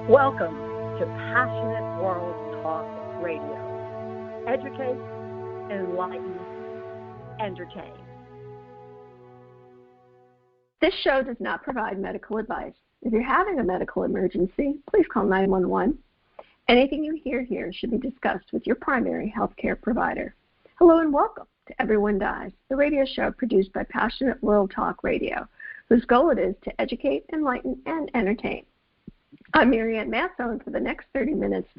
Welcome to Passionate World Talk Radio. Educate, enlighten, entertain. This show does not provide medical advice. If you're having a medical emergency, please call 911. Anything you hear here should be discussed with your primary healthcare provider. Hello and welcome to Everyone Dies, the radio show produced by Passionate World Talk Radio, whose goal it is to educate, enlighten, and entertain. I'm Marianne Masso, and for the next 30 minutes,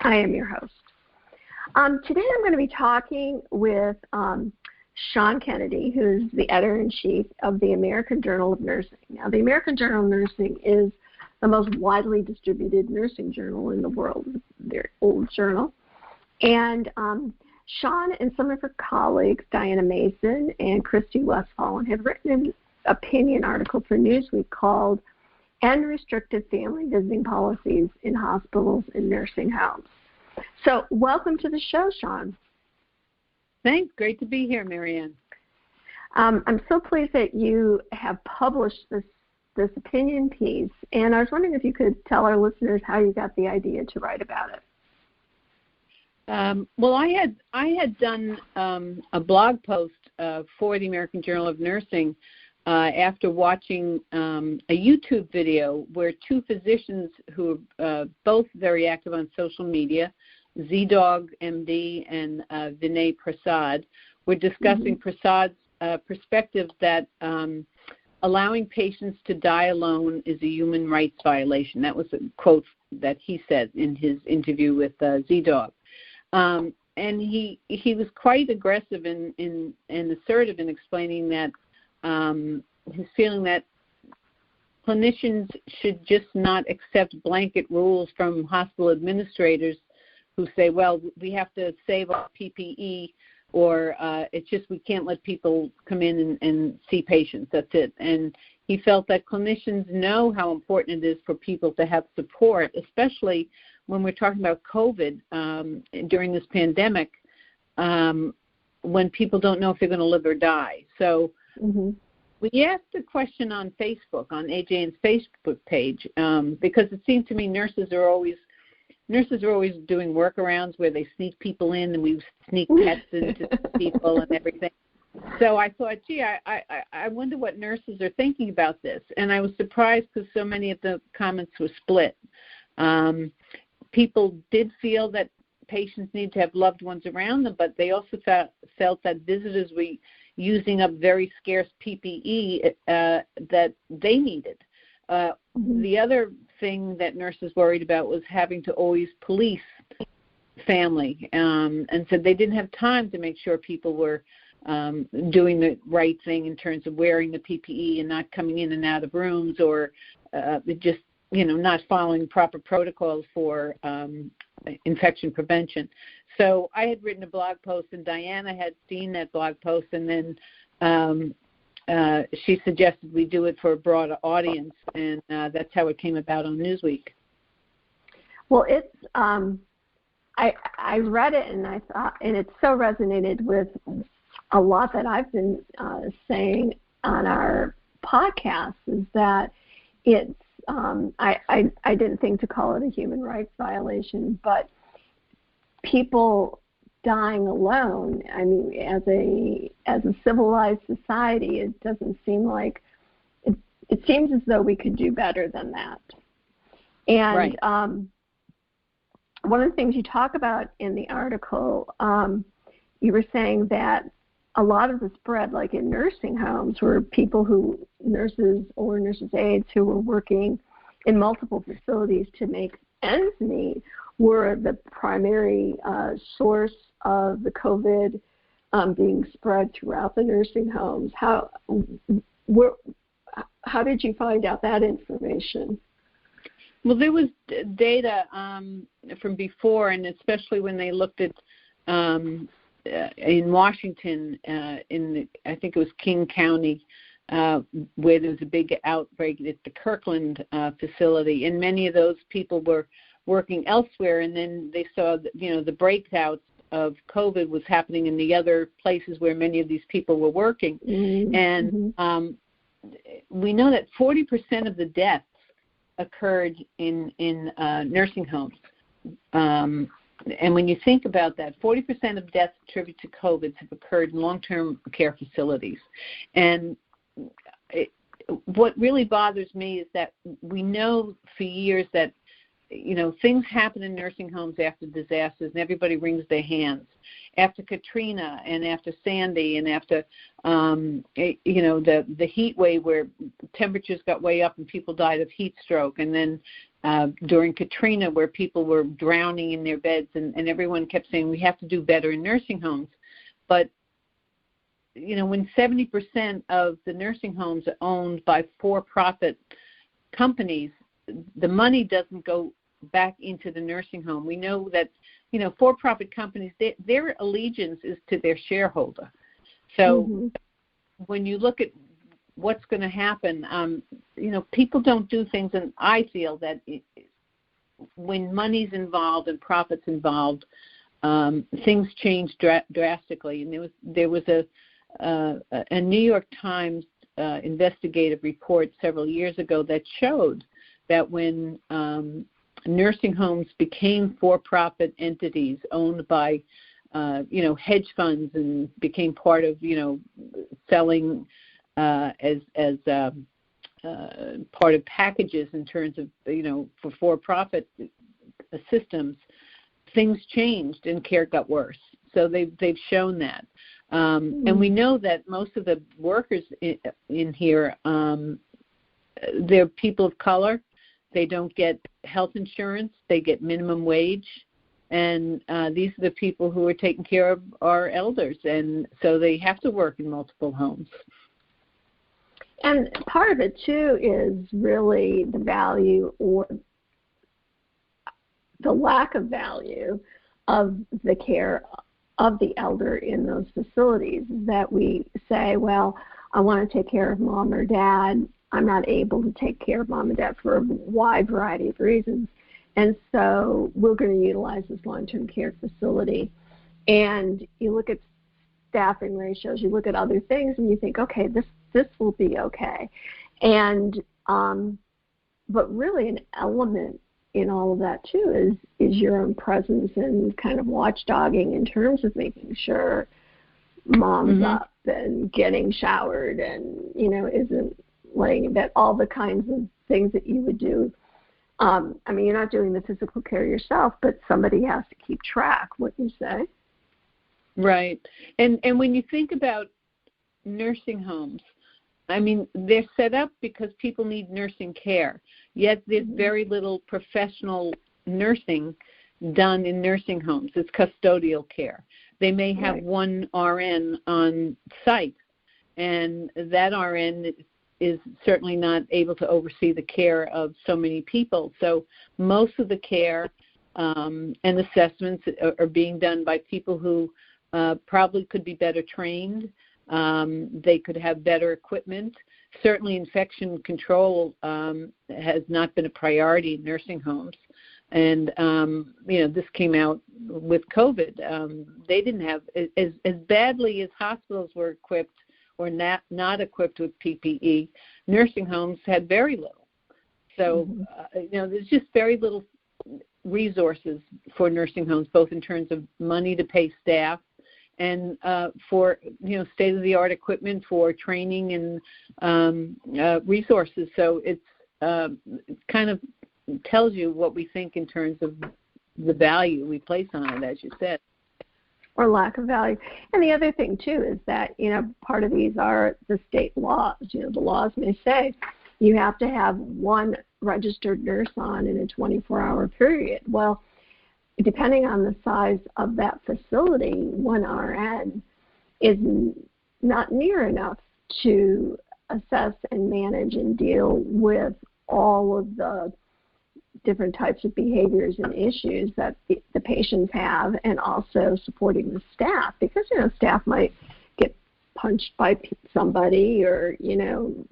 I am your host. Today I'm going to be talking with Shawn Kennedy, who's the editor-in-chief of the American Journal of Nursing. Now, the American Journal of Nursing is the most widely distributed nursing journal in the world, a very old journal. And Shawn and some of her colleagues, Diana Mason and Kristi Westphaln, have written an opinion article for Newsweek called "End Restrictive Family Visiting Policies in Hospitals and Nursing Homes." So welcome to the show, Shawn. Thanks. Great to be here, Marianne. I'm so pleased that you have published this opinion piece, and I was wondering if you could tell our listeners how you got the idea to write about it. Well, I had done a blog post for the American Journal of Nursing after watching a YouTube video where two physicians who are both very active on social media, Z-Dog MD and Vinay Prasad, were discussing Prasad's perspective that allowing patients to die alone is a human rights violation. That was a quote that he said in his interview with Z-Dog. And he was quite aggressive and assertive in explaining that his feeling that clinicians should just not accept blanket rules from hospital administrators who say, well, we have to save our PPE, or it's just we can't let people come in and see patients. That's it. And he felt that clinicians know how important it is for people to have support, especially when we're talking about COVID during this pandemic, when people don't know if they're going to live or die. So we asked a question on Facebook, on AJN's Facebook page, because it seemed to me nurses are always doing workarounds where they sneak people in, and we sneak pets into people and everything. So I thought, gee, I wonder what nurses are thinking about this. And I was surprised because so many of the comments were split. People did feel that patients need to have loved ones around them, but they also felt that visitors were using up very scarce PPE that they needed. The other thing that nurses worried about was having to always police family, and so they didn't have time to make sure people were doing the right thing in terms of wearing the PPE and not coming in and out of rooms, or just not following proper protocols for infection prevention. So I had written a blog post, and Diana had seen that blog post, and then she suggested we do it for a broader audience, and that's how it came about on Newsweek. Well, it's I read it, and I thought, and it so resonated with a lot that I've been saying on our podcast, is that it's I didn't think to call it a human rights violation, but people dying alone, I mean, as a civilized society, it doesn't seem like it seems as though we could do better than that. And one of the things you talk about in the article, you were saying that a lot of the spread, like in nursing homes, were people nurses or nurses' aides who were working in multiple facilities to make ends meet, were the primary source of the COVID being spread throughout the nursing homes. How did you find out that information? Well, there was data from before, and especially when they looked at in Washington, I think it was King County, where there was a big outbreak at the Kirkland facility, and many of those people were working elsewhere, and then they saw the breakouts of COVID was happening in the other places where many of these people were working. And we know that 40% of the deaths occurred in nursing homes. And when you think about that, 40% of deaths attributed to COVID have occurred in long-term care facilities. And what really bothers me is that we know for years that, things happen in nursing homes after disasters, and everybody wrings their hands. After Katrina and after Sandy and after, the heat wave where temperatures got way up and people died of heat stroke, and then during Katrina where people were drowning in their beds, and everyone kept saying we have to do better in nursing homes. But, when 70% of the nursing homes are owned by for-profit companies, the money doesn't go back into the nursing home. We know that, for-profit companies, their allegiance is to their shareholder. So when you look at what's going to happen, people don't do things, and I feel that when money's involved and profits involved, things change drastically. And there was a New York Times investigative report several years ago that showed that when nursing homes became for-profit entities owned by, hedge funds and became part of, selling as part of packages in terms of, for-profit systems, things changed and care got worse. So they've shown that. And we know that most of the workers in here, they're people of color. They don't get health insurance. They get minimum wage. And these are the people who are taking care of our elders. And so they have to work in multiple homes. And part of it, too, is really the value or the lack of value of the care of the elder in those facilities, that we say, well, I want to take care of mom or dad. I'm not able to take care of mom and dad for a wide variety of reasons. And so we're going to utilize this long-term care facility. And you look at staffing ratios, you look at other things, and you think, okay, this will be okay. And but really an element in all of that too is your own presence and kind of watchdogging in terms of making sure mom's up and getting showered and isn't laying in bed, all the kinds of things that you would do. You're not doing the physical care yourself, but somebody has to keep track, wouldn't you say? Right. And when you think about nursing homes, they're set up because people need nursing care, yet there's very little professional nursing done in nursing homes. It's custodial care. They may have one RN on site, and that RN is certainly not able to oversee the care of so many people. So most of the care and assessments are being done by people who probably could be better trained. They could have better equipment. Certainly infection control has not been a priority in nursing homes. And, this came out with COVID. They didn't have, as badly as hospitals were equipped or not equipped with PPE, nursing homes had very little. So, there's just very little resources for nursing homes, both in terms of money to pay staff and for state-of-the-art equipment for training and resources. So it kind of tells you what we think in terms of the value we place on it, as you said. Or lack of value. And the other thing, too, is that, part of these are the state laws. The laws may say you have to have one registered nurse on in a 24-hour period. Well, depending on the size of that facility, one RN is not near enough to assess and manage and deal with all of the different types of behaviors and issues that the patients have, and also supporting the staff, because staff might get punched by somebody or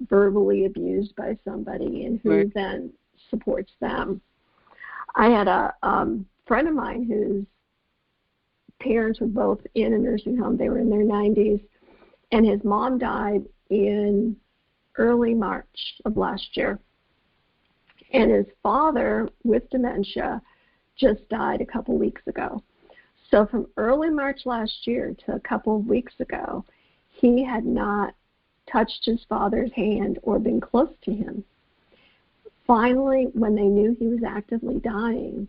verbally abused by somebody, and who then supports them. I had a friend of mine whose parents were both in a nursing home. They were in their 90s, and his mom died in early March of last year. And his father, with dementia, just died a couple weeks ago. So from early March last year to a couple of weeks ago, he had not touched his father's hand or been close to him. Finally, when they knew he was actively dying,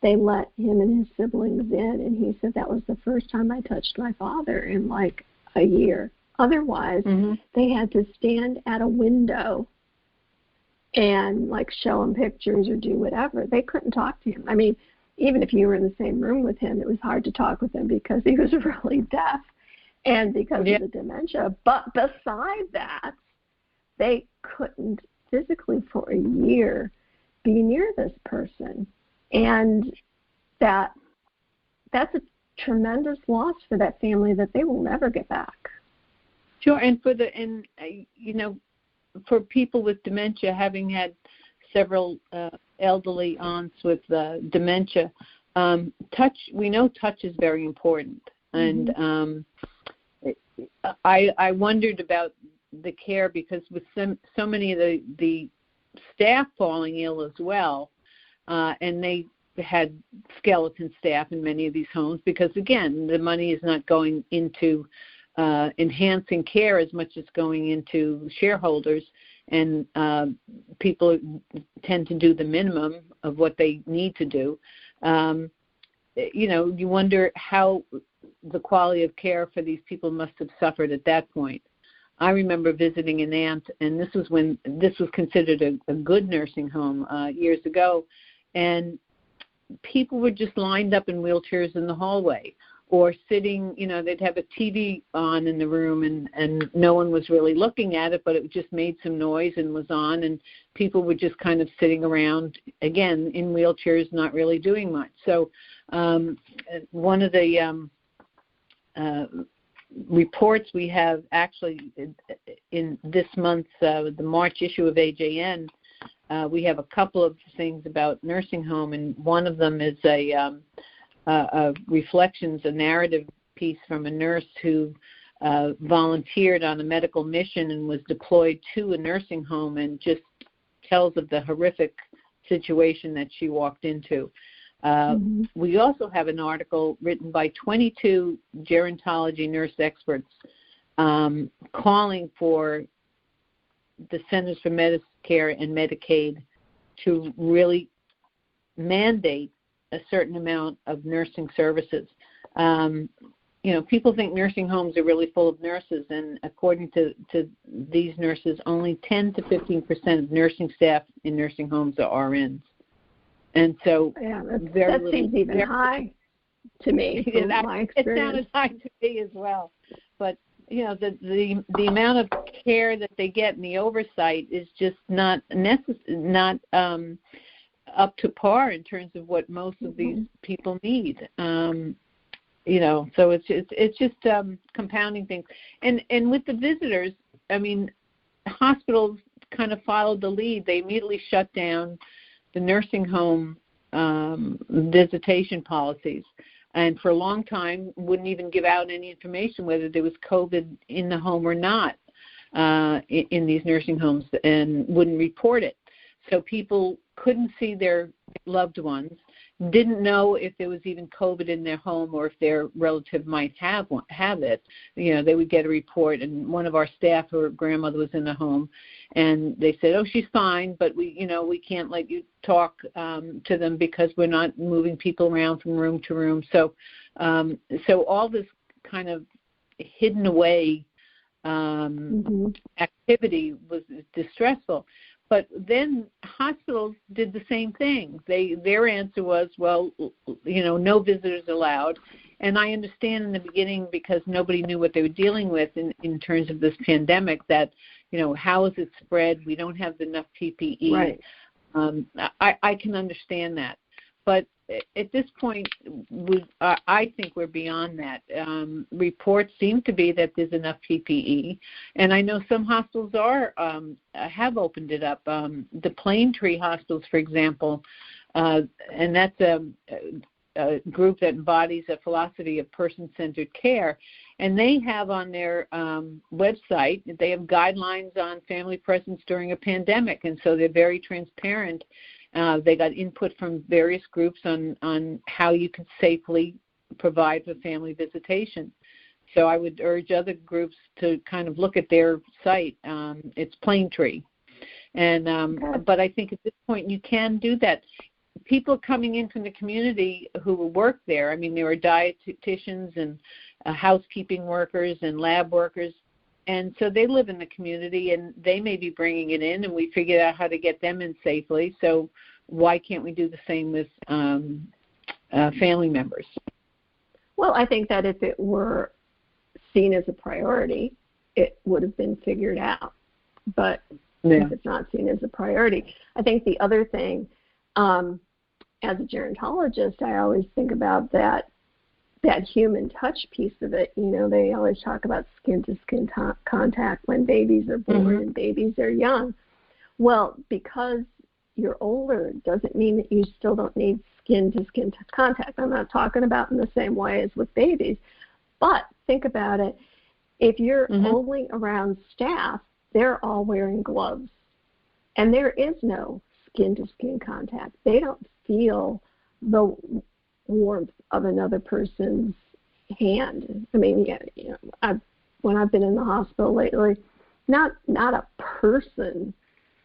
they let him and his siblings in, and he said, that was the first time I touched my father in like a year. Otherwise, they had to stand at a window and like show him pictures or do whatever. They couldn't talk to him. I mean, even if you were in the same room with him, it was hard to talk with him because he was really deaf and because of the dementia. But besides that, they couldn't physically for a year be near this person. And that's a tremendous loss for that family that they will never get back. Sure, and for people with dementia, having had several elderly aunts with dementia, we know touch is very important. And I wondered about the care because with so many of the staff falling ill as well, and they had skeleton staff in many of these homes because, again, the money is not going into enhancing care as much as going into shareholders, and people tend to do the minimum of what they need to do. You wonder how the quality of care for these people must have suffered at that point. I remember visiting an aunt, and this was when this was considered a good nursing home years ago, and people were just lined up in wheelchairs in the hallway or sitting, they'd have a TV on in the room and no one was really looking at it, but it just made some noise and was on, and people were just kind of sitting around, again, in wheelchairs, not really doing much. So one of the reports we have actually in this month's, the March issue of AJN, we have a couple of things about nursing home, and one of them is a reflections, a narrative piece from a nurse who volunteered on a medical mission and was deployed to a nursing home and just tells of the horrific situation that she walked into. We also have an article written by 22 gerontology nurse experts calling for the Centers for Medicare and Medicaid to really mandate a certain amount of nursing services. People think nursing homes are really full of nurses, and according to these nurses, only 10 to 15% of nursing staff in nursing homes are RNs. And so that seems even high to me from my experience. It sounded high to me as well. But, the amount of care that they get and the oversight is just not up to par in terms of what most of these people need. So it's just compounding things. And with the visitors, I mean, hospitals kind of followed the lead. They immediately shut down the nursing home visitation policies, and for a long time wouldn't even give out any information whether there was COVID in the home or not in these nursing homes, and wouldn't report it. So people couldn't see their loved ones, didn't know if there was even COVID in their home or if their relative might have it. They would get a report, and one of our staff, her grandmother was in the home, and they said, "Oh, she's fine, but we can't let you talk to them because we're not moving people around from room to room." So all this kind of hidden away activity was distressful. But then hospitals did the same thing. Their answer was, well, no visitors allowed. And I understand in the beginning, because nobody knew what they were dealing with in terms of this pandemic, that, how is it spread? We don't have enough PPE. Right. I can understand that. But at this point, I think we're beyond that. Reports seem to be that there's enough PPE, and I know some hospitals have opened it up. The Plaintree hospitals, for example, and that's a group that embodies a philosophy of person-centered care, and they have on their website, they have guidelines on family presence during a pandemic, and so they're very transparent. They got input from various groups on how you could safely provide for family visitation. So I would urge other groups to kind of look at their site. It's Plaintree. And but I think at this point you can do that. People coming in from the community who work there, I mean, there are dietitians and housekeeping workers and lab workers, and so they live in the community, and they may be bringing it in, and we figured out how to get them in safely. So why can't we do the same with family members? Well, I think that if it were seen as a priority, it would have been figured out. But if it's not seen as a priority, I think the other thing, as a gerontologist, I always think about that human touch piece of it. You know, they always talk about skin-to-skin contact when babies are born and babies are young. Well, because you're older doesn't mean that you still don't need skin-to-skin contact. I'm not talking about in the same way as with babies. But think about it. If you're only around staff, they're all wearing gloves. And there is no skin-to-skin contact. They don't feel the warmth of another person's hand. I mean, you know, when I've been in the hospital lately, not a person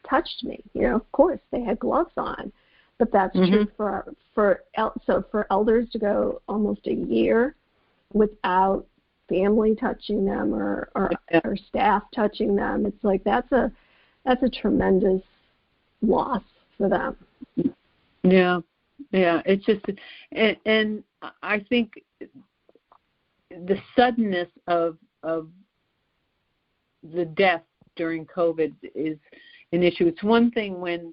touched me. You know, of course, they had gloves on. But that's true for elders to go almost a year without family touching them or staff touching them. It's like that's a tremendous loss for them. Yeah. It's just, and I think the suddenness of the death during COVID is an issue. It's one thing when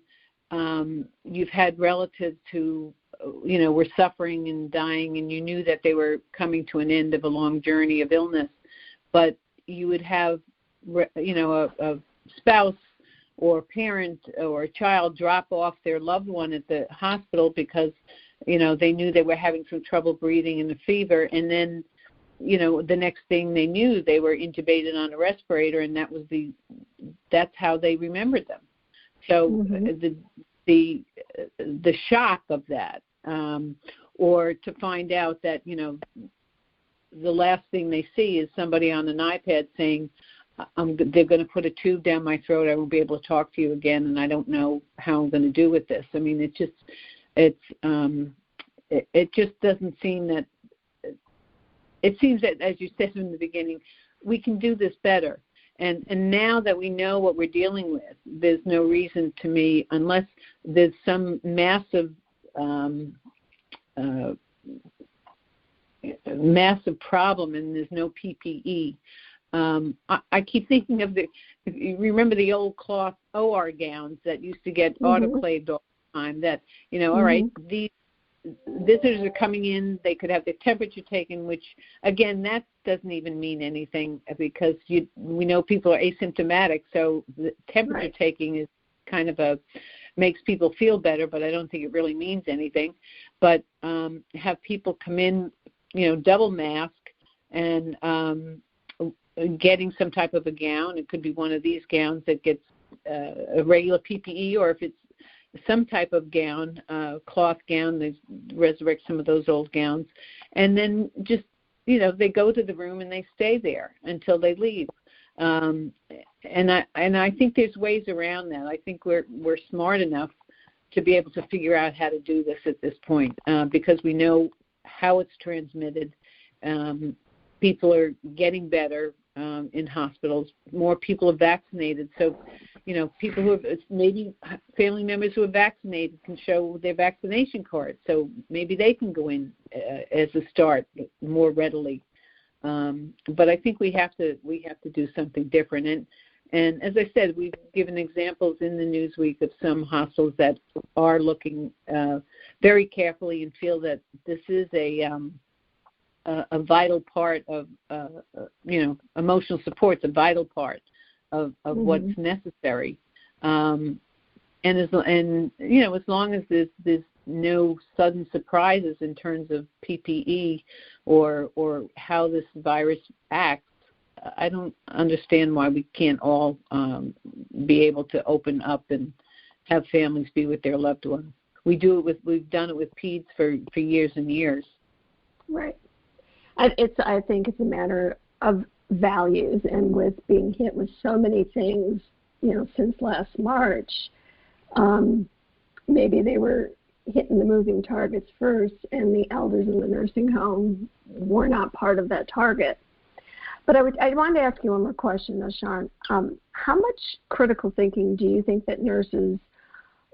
you've had relatives who, you know, were suffering and dying, and you knew that they were coming to an end of a long journey of illness, but you would have, you know, a spouse or parent or a child drop off their loved one at the hospital because, you know, they knew they were having some trouble breathing and a fever, and then, you know, the next thing they knew, they were intubated on a respirator, and that's how they remembered them. So the shock of that, or to find out that, you know, the last thing they see is somebody on an iPad saying, they're going to put a tube down my throat, I won't be able to talk to you again, and I don't know how I'm going to do with this. I mean, it just doesn't seem that, it seems that, as you said in the beginning, we can do this better. And now that we know what we're dealing with, there's no reason to me, unless there's some massive problem and there's no PPE. I keep thinking of you remember the old cloth OR gowns that used to get autoclaved all the time, that, you know, all right, these visitors are coming in, they could have their temperature taken, which, again, that doesn't even mean anything because we know people are asymptomatic, so the temperature taking is kind of makes people feel better, but I don't think it really means anything. But have people come in, you know, double mask and getting some type of a gown. It could be one of these gowns that gets a regular PPE, or if it's some type of gown, cloth gown, they resurrect some of those old gowns. And then just, you know, they go to the room and they stay there until they leave. And I think there's ways around that. I think we're smart enough to be able to figure out how to do this at this point because we know how it's transmitted. People are getting better in hospitals. More people are vaccinated. So, you know, people who have, maybe family members who are vaccinated can show their vaccination card. So maybe they can go in as a start more readily. But I think we have to do something different. And as I said, we've given examples in the Newsweek of some hospitals that are looking very carefully and feel that this is a vital part of, you know, emotional support's a vital part of what's necessary. And you know, as long as there's no sudden surprises in terms of PPE or how this virus acts, I don't understand why we can't all be able to open up and have families be with their loved ones. We've done it with peds for years and years. Right. I think it's a matter of values, and with being hit with so many things, since last March, maybe they were hitting the moving targets first, and the elders in the nursing home were not part of that target. But I wanted to ask you one more question, though, Shawn. How much critical thinking do you think that nurses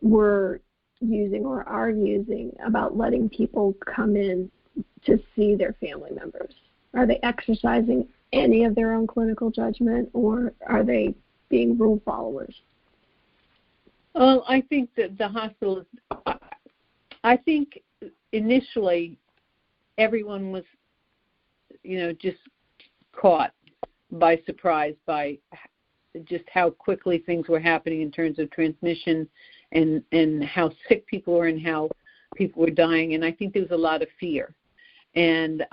were using or are using about letting people come in to see their family members? Are they exercising any of their own clinical judgment, or are they being rule followers? Well, I think that the hospital I think initially everyone was, just caught by surprise by just how quickly things were happening in terms of transmission and how sick people were and how people were dying. And I think there was a lot of fear. And,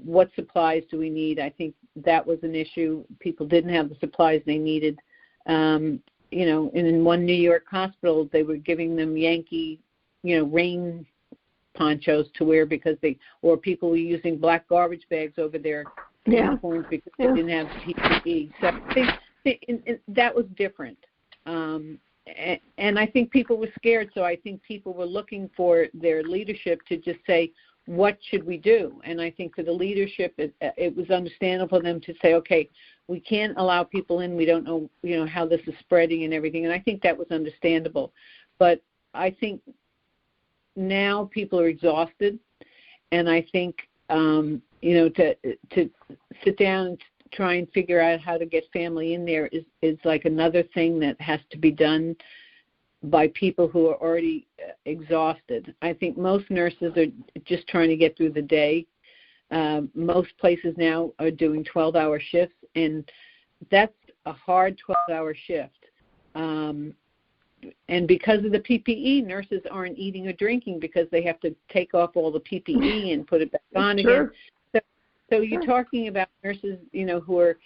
what supplies do we need? I think that was an issue. People didn't have the supplies they needed. And in one New York hospital, they were giving them Yankee, rain ponchos to wear or people were using black garbage bags over their uniforms because they didn't have PPE. So I think that was different. And I think people were scared, so I think people were looking for their leadership to just say, what should we do? And I think for the leadership, it was understandable for them to say, okay, we can't allow people in. We don't know, how this is spreading and everything. And I think that was understandable. But I think now people are exhausted, and I think, to sit down and try and figure out how to get family in there is like another thing that has to be done by people who are already exhausted. I think most nurses are just trying to get through the day. Most places now are doing 12-hour shifts, and that's a hard 12-hour shift. And because of the PPE, nurses aren't eating or drinking because they have to take off all the PPE and put it back on again. So you're talking about nurses, who are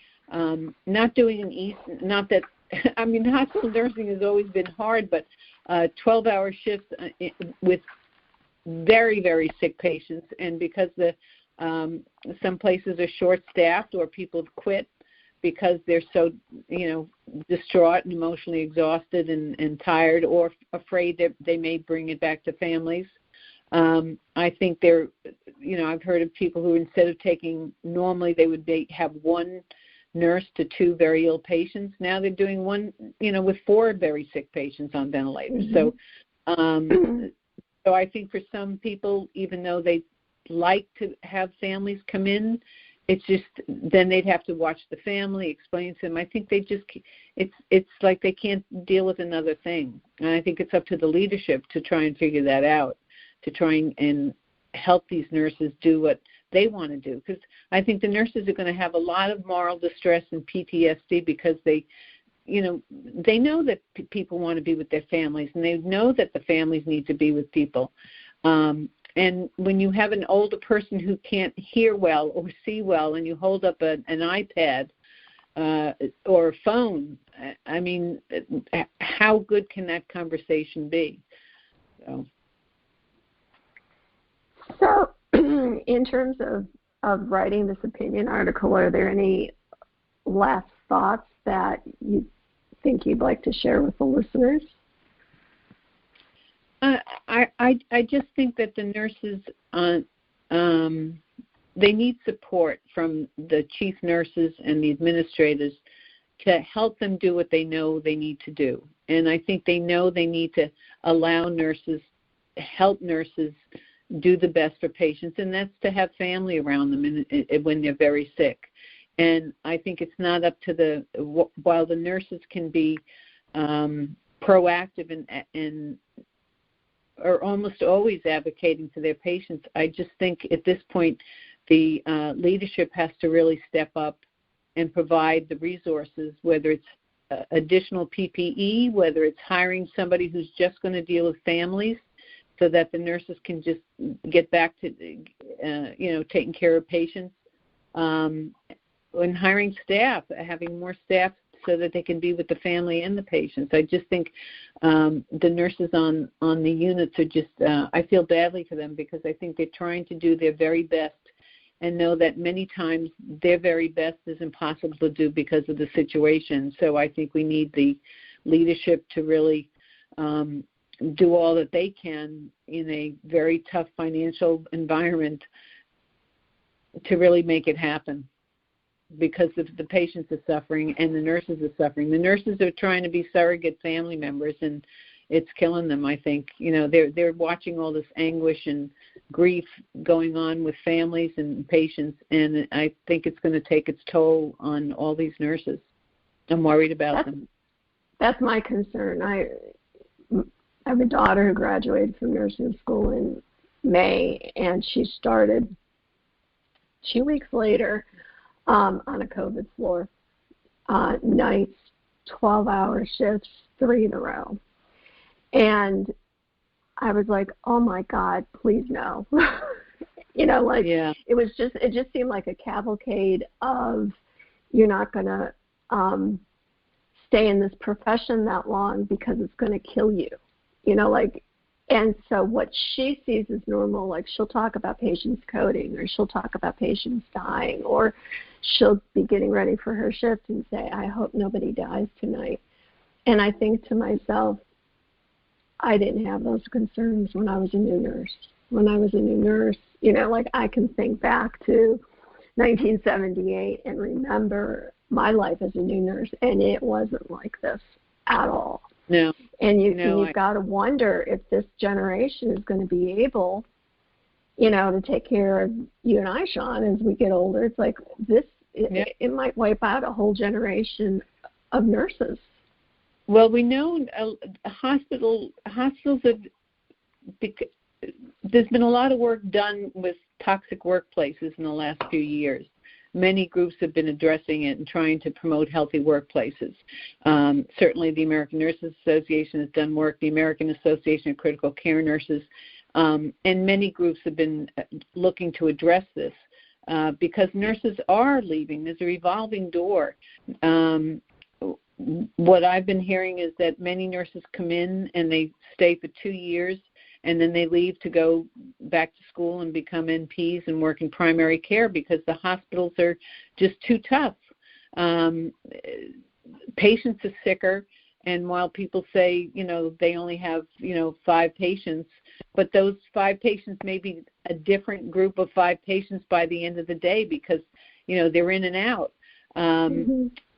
not doing an east. Not that hospital nursing has always been hard, but 12-hour shifts with very, very sick patients, and because some places are short-staffed or people have quit because they're so, distraught and emotionally exhausted and tired, or afraid that they may bring it back to families. I think I've heard of people who, instead of normally they would have one nurse to two very ill patients. Now they're doing one, with 4 very sick patients on ventilators. Mm-hmm. So I think for some people, even though they like to have families come in, it's just then they'd have to watch the family, explain to them. I think it's like they can't deal with another thing. And I think it's up to the leadership to try and figure that out, to try and help these nurses do what they want to do. Because I think the nurses are going to have a lot of moral distress and PTSD because they know that people want to be with their families, and they know that the families need to be with people. And when you have an older person who can't hear well or see well, and you hold up an iPad or a phone, how good can that conversation be? So in terms of writing this opinion article, are there any last thoughts that you think you'd like to share with the listeners? I just think that the nurses, they need support from the chief nurses and the administrators to help them do what they know they need to do. And I think they know they need to help nurses do the best for patients, and that's to have family around them when they're very sick. And I think it's not up to while the nurses can be proactive and are almost always advocating for their patients, I just think at this point the leadership has to really step up and provide the resources, whether it's additional PPE, whether it's hiring somebody who's just going to deal with families, so that the nurses can just get back to, taking care of patients, and hiring staff, having more staff so that they can be with the family and the patients. I just think the nurses on the units are just, I feel badly for them because I think they're trying to do their very best and know that many times their very best is impossible to do because of the situation. So I think we need the leadership to really do all that they can in a very tough financial environment to really make it happen, because the patients are suffering and the nurses are suffering. The nurses are trying to be surrogate family members, and it's killing them, I think. They're watching all this anguish and grief going on with families and patients, and I think it's going to take its toll on all these nurses. I'm worried about them. That's my concern. I have a daughter who graduated from nursing school in May, and she started 2 weeks later on a COVID floor, nights, 12-hour shifts, 3 in a row. And I was like, oh my God, please no. It just seemed like a cavalcade of, you're not going to stay in this profession that long because it's going to kill you. And so what she sees as normal, like she'll talk about patients coding, or she'll talk about patients dying, or she'll be getting ready for her shift and say, I hope nobody dies tonight. And I think to myself, I didn't have those concerns when I was a new nurse. When I was a new nurse, I can think back to 1978 and remember my life as a new nurse, and it wasn't like this at all. No. And you've got to wonder if this generation is going to be able, to take care of you and I, Shawn, as we get older. It's like it might wipe out a whole generation of nurses. Well, we know hospitals have, there's been a lot of work done with toxic workplaces in the last few years. Many groups have been addressing it and trying to promote healthy workplaces. Certainly the American Nurses Association has done work, the American Association of Critical Care Nurses, and many groups have been looking to address this because nurses are leaving. There's a revolving door. What I've been hearing is that many nurses come in and they stay for 2 years, and then they leave to go back to school and become NPs and work in primary care because the hospitals are just too tough. Patients are sicker, and while people say, they only have, 5 patients, but those 5 patients may be a different group of 5 patients by the end of the day because, they're in and out.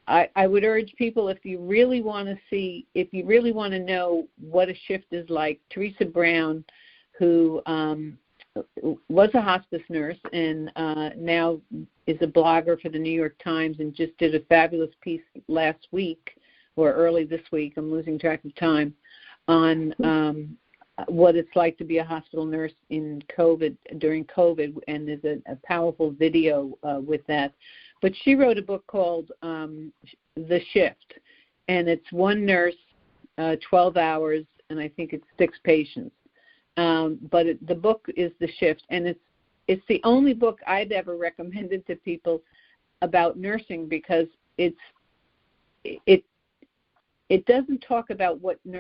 I would urge people, if you really want to know what a shift is like, Teresa Brown, who was a hospice nurse and now is a blogger for the New York Times and just did a fabulous piece last week or early this week, I'm losing track of time, on what it's like to be a hospital nurse in COVID, during COVID, and there's a powerful video with that. But she wrote a book called The Shift, and it's one nurse, 12 hours, and I think it's 6 patients. But the book is The Shift, and it's the only book I've ever recommended to people about nursing because it doesn't talk about what the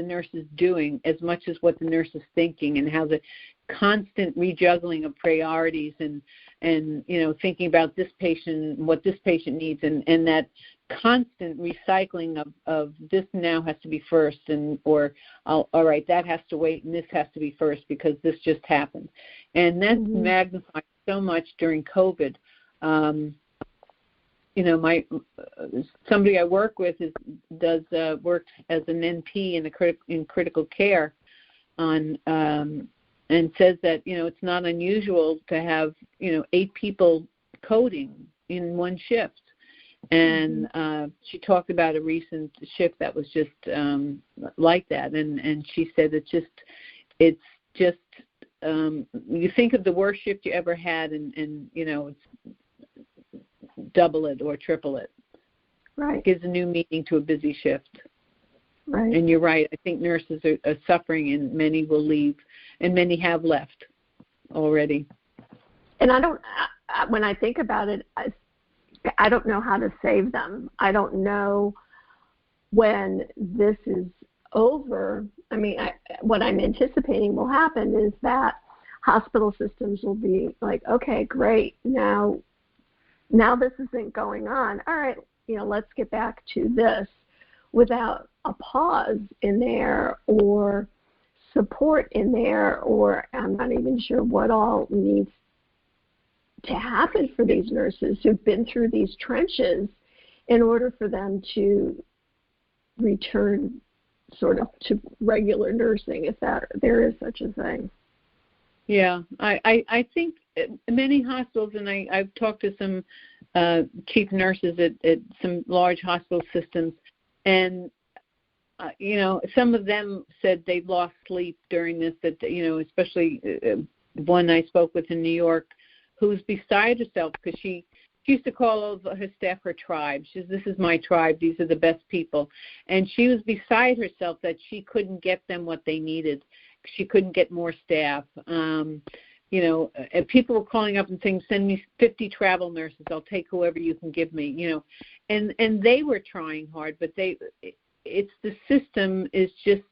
nurse is doing as much as what the nurse is thinking, and how the constant rejuggling of priorities and thinking about this patient, what this patient needs, and that constant recycling of this now has to be first, or all right, that has to wait and this has to be first because this just happened. And that's magnified so much during COVID. Somebody I work with works as an NP in critical care and says that it's not unusual to have 8 people coding in one shift. And she talked about a recent shift that was just like that, and she said it's just you think of the worst shift you ever had, and it's double it or triple it. Right. It gives a new meaning to a busy shift. Right. And you're right. I think nurses are suffering, and many will leave, and many have left already. And when I think about it, I don't know how to save them. I don't know when this is over. I mean, what I'm anticipating will happen is that hospital systems will be like, okay, great, now this isn't going on. All right, let's get back to this, without a pause in there or support in there, or I'm not even sure what all needs to happen for these nurses who've been through these trenches in order for them to return sort of to regular nursing, if there is such a thing. Yeah, I think many hospitals, and I've talked to some chief nurses at some large hospital systems, and some of them said they lost sleep during this, that especially one I spoke with in New York who's beside herself because she used to call all of her staff her tribe. She says, this is my tribe, these are the best people. And she was beside herself that she couldn't get them what they needed. She couldn't get more staff. And people were calling up and saying, send me 50 travel nurses, I'll take whoever you can give me, and they were trying hard, but it's the system is just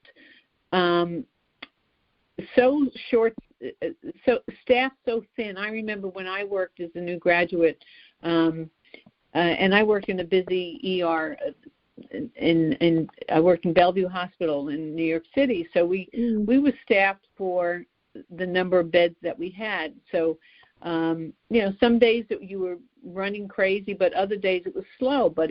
so short, so staff so thin. I remember when I worked as a new graduate, and I worked in a busy ER, and I worked in Bellevue Hospital in New York City. So we were staffed for the number of beds that we had. So some days you were running crazy, but other days it was slow. But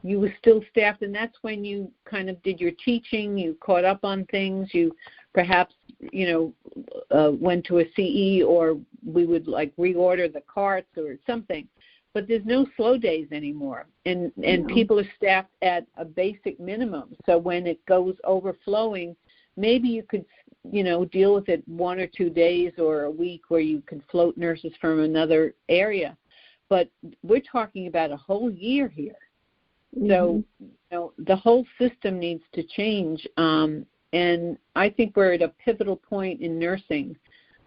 you were still staffed, and that's when you kind of did your teaching. You caught up on things. You perhaps went to a CE, or we would like reorder the carts or something. But there's no slow days anymore, and people are staffed at a basic minimum. So when it goes overflowing, maybe you could, deal with it 1 or 2 days or a week where you could float nurses from another area. But we're talking about a whole year here. So, the whole system needs to change. And I think we're at a pivotal point in nursing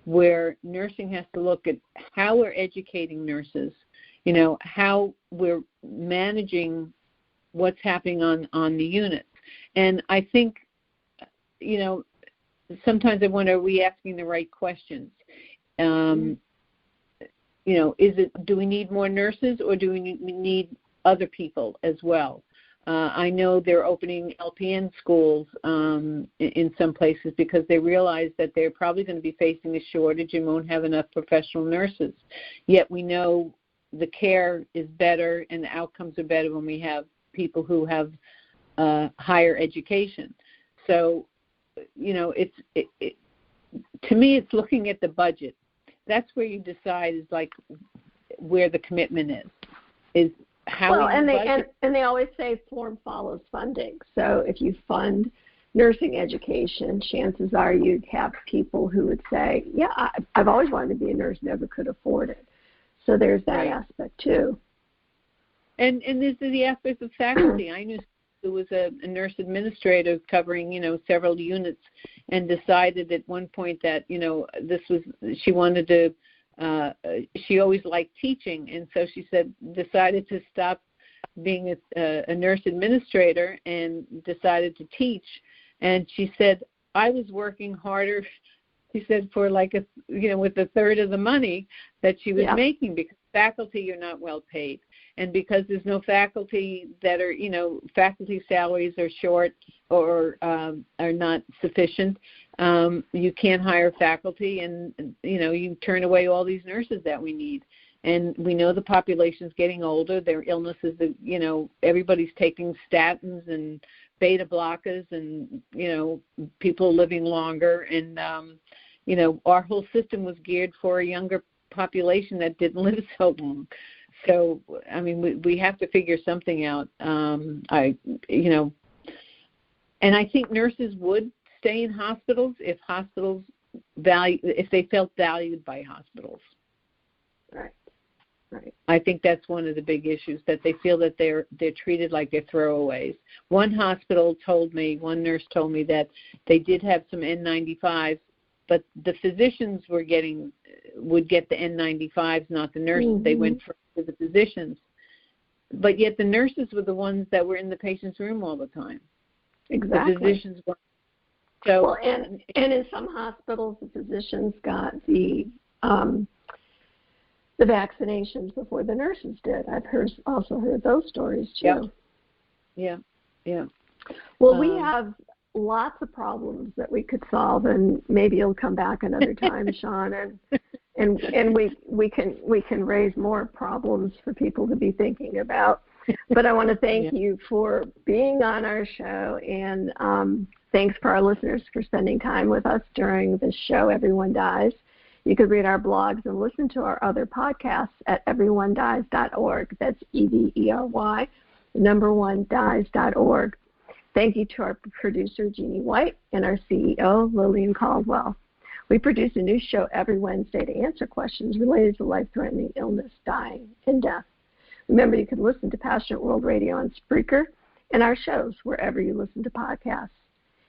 where nursing has to look at how we're educating nurses, how we're managing what's happening on the units. And I think, sometimes I wonder, are we asking the right questions? Do we need more nurses, or do we need other people as well? I know they're opening LPN schools in some places because they realize that they're probably going to be facing a shortage and won't have enough professional nurses. Yet we know the care is better and the outcomes are better when we have people who have higher education. So, to me, it's looking at the budget. That's where you decide is like where the commitment is how. Well, and they always say form follows funding. So if you fund nursing education, chances are you'd have people who would say, yeah, I've always wanted to be a nurse, never could afford it. So there's that aspect too. And there's the aspect of faculty. I knew there was a nurse administrator covering, several units, and decided at one point that, she wanted to, she always liked teaching, and so she decided to stop being a nurse administrator and decided to teach. And she said, I was working harder, she said, for with a third of the money that she was making, because faculty are not well paid. And because there's no faculty that are, faculty salaries are short or are not sufficient, you can't hire faculty, and, you turn away all these nurses that we need. And we know the population's getting older. Their illnesses, everybody's taking statins and beta blockers, and, people are living longer. And, our whole system was geared for a younger population that didn't live so long. So, I mean, we have to figure something out. And I think nurses would stay in hospitals if if they felt valued by hospitals. Right. Right. I think that's one of the big issues, that they feel that they're treated like they're throwaways. One nurse told me that they did have some N95s, but the physicians would get the N95s, not the nurses. Mm-hmm. They went for the physicians. But yet the nurses were the ones that were in the patient's room all the time. Exactly. The physicians weren't. So, well, and in some hospitals, the physicians got the vaccinations before the nurses did. I've also heard those stories too. Yeah. Well, we have lots of problems that we could solve, and maybe you'll come back another time, Shawn, and we can raise more problems for people to be thinking about. But I want to thank you for being on our show, and thanks for our listeners for spending time with us during this show, Everyone Dies. You can read our blogs and listen to our other podcasts at everyonedies.org. That's EVERY, #1dies.org. Thank you to our producer, Jeannie White, and our CEO, Lillian Caldwell. We produce a new show every Wednesday to answer questions related to life-threatening illness, dying, and death. Remember, you can listen to Passionate World Radio on Spreaker and our shows wherever you listen to podcasts.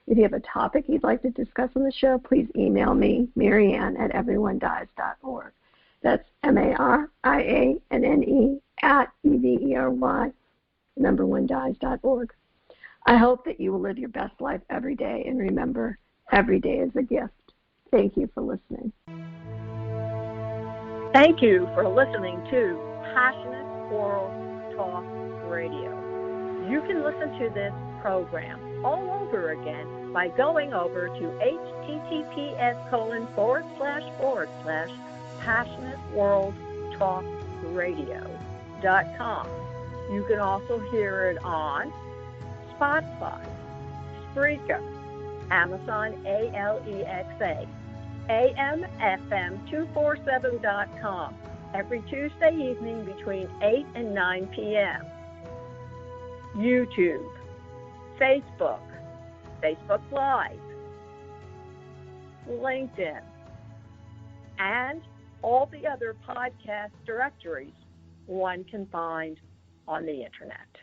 If you have a topic you'd like to discuss on the show, please email me, Marianne, at everyonedies.org. That's MARIANNE at EVERY, #1dies.org. I hope that you will live your best life every day, and remember, every day is a gift. Thank you for listening. Thank you for listening to Passionate World Talk Radio. You can listen to this program all over again by going over to https://passionateworldtalkradio.com. You can also hear it on Spotify, Spreaker, Amazon Alexa, AMFM247.com every Tuesday evening between 8 and 9 p.m. YouTube, Facebook Live, LinkedIn, and all the other podcast directories one can find on the Internet.